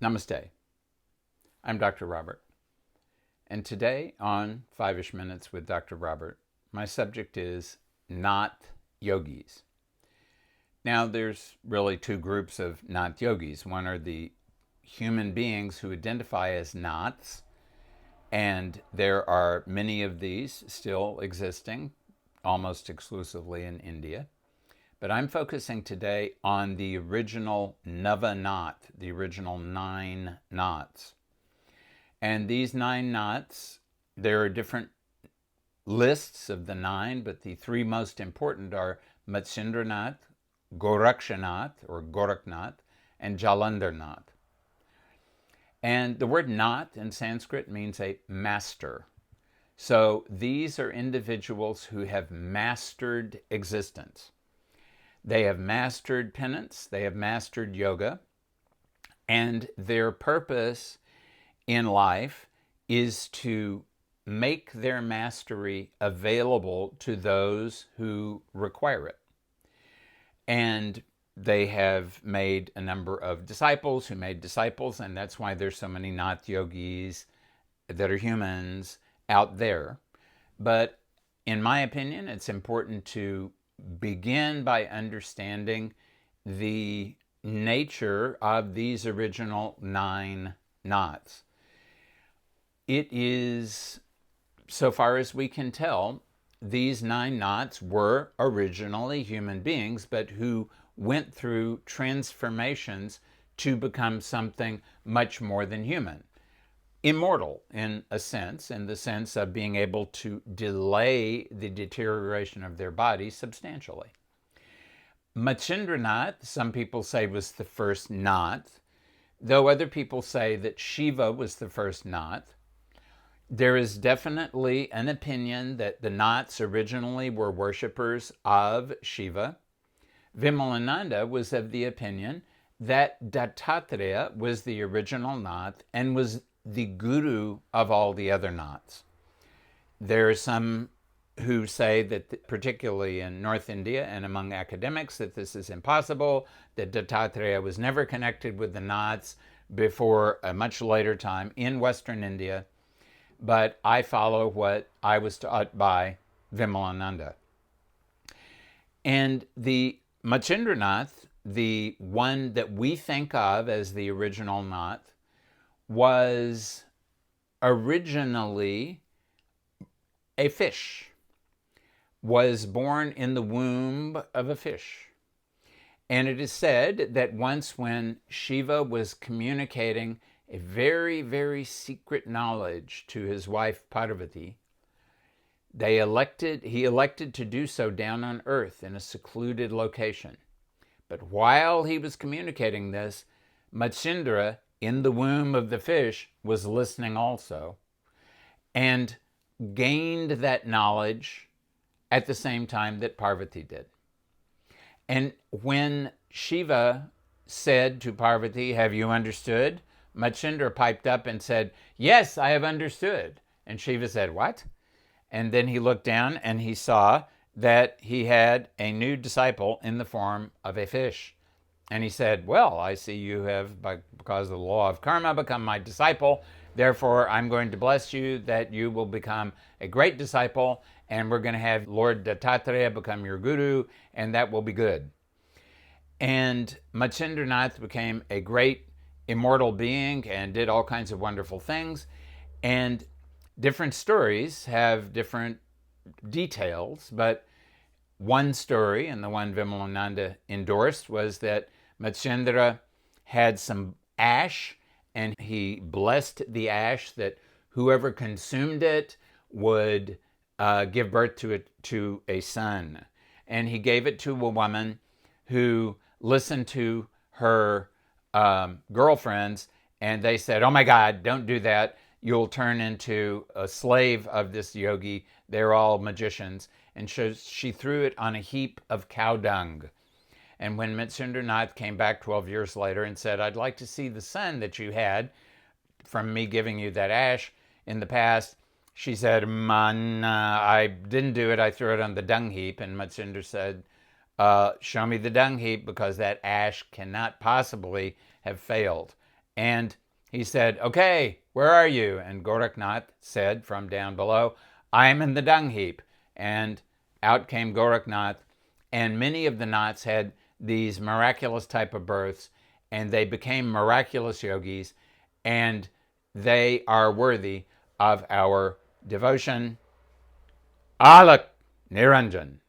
Namaste. I'm Dr. Robert, and today on 5-ish Minutes with Dr. Robert, my subject is Nath Yogis. Now, there's really two groups of Nath Yogis. One are the human beings who identify as Naths, and there are many of these still existing, almost exclusively in India. But I'm focusing today on the original Nath, the original 9 Naths. And these 9 Naths, there are different lists of the 9, but the 3 most important are Matsyendranath, Gorakhnath, and Jalandharnath. And the word Nath in Sanskrit means a master. So these are individuals who have mastered existence. They have mastered penance, they have mastered yoga, and their purpose in life is to make their mastery available to those who require it. And they have made a number of disciples who made disciples, and that's why there's so many Nath Yogis that are humans out there. But in my opinion, it's important to begin by understanding the nature of these original 9 Naths. It is, so far as we can tell, these 9 Naths were originally human beings, but who went through transformations to become something much more than human. Immortal, in a sense, in the sense of being able to delay the deterioration of their bodies substantially. Matsyendranath, some people say, was the first Nath, though other people say that Shiva was the first Nath. There is definitely an opinion that the Naths originally were worshippers of Shiva. Vimalananda was of the opinion that Dattatreya was the original Nath and was the guru of all the other Naths. There are some who say that, particularly in North India and among academics, that this is impossible, that Dattatreya was never connected with the Naths before a much later time in Western India. But I follow what I was taught by Vimalananda. And the Matsyendranath, the one that we think of as the original Nath, was originally a fish, was born in the womb of a fish. And it is said that once when Shiva was communicating a very, very secret knowledge to his wife Parvati, he elected to do so down on earth in a secluded location. But while he was communicating this, Matsyendra, in the womb of the fish, was listening also, and gained that knowledge at the same time that Parvati did. And when Shiva said to Parvati, "Have you understood?" Matsyendra piped up and said, "Yes, I have understood." And Shiva said, "What?" And then he looked down and he saw that he had a new disciple in the form of a fish. And he said, "Well, I see you have, because of the law of karma, become my disciple. Therefore, I'm going to bless you that you will become a great disciple, and we're going to have Lord Dattatreya become your guru, and that will be good." And Matsyendranath became a great immortal being and did all kinds of wonderful things. And different stories have different details, but one story, and the one Vimalananda endorsed, was that Matsyendra had some ash, and he blessed the ash that whoever consumed it would give birth to a son. And he gave it to a woman who listened to her girlfriends, and they said, "Oh my God, don't do that. You'll turn into a slave of this yogi. They're all magicians." And she threw it on a heap of cow dung. And when Matsyendranath came back 12 years later and said, "I'd like to see the son that you had from me giving you that ash in the past," she said, I didn't do it. I threw it on the dung heap." And Matsyendra said, "Show me the dung heap, because that ash cannot possibly have failed." And he said, okay, where are you? And Gorakhnath said from down below, I am in the dung heap. And out came Gorakhnath. And many of the Naths had these miraculous type of births, and they became miraculous yogis, and they are worthy of our devotion. Alak Niranjan.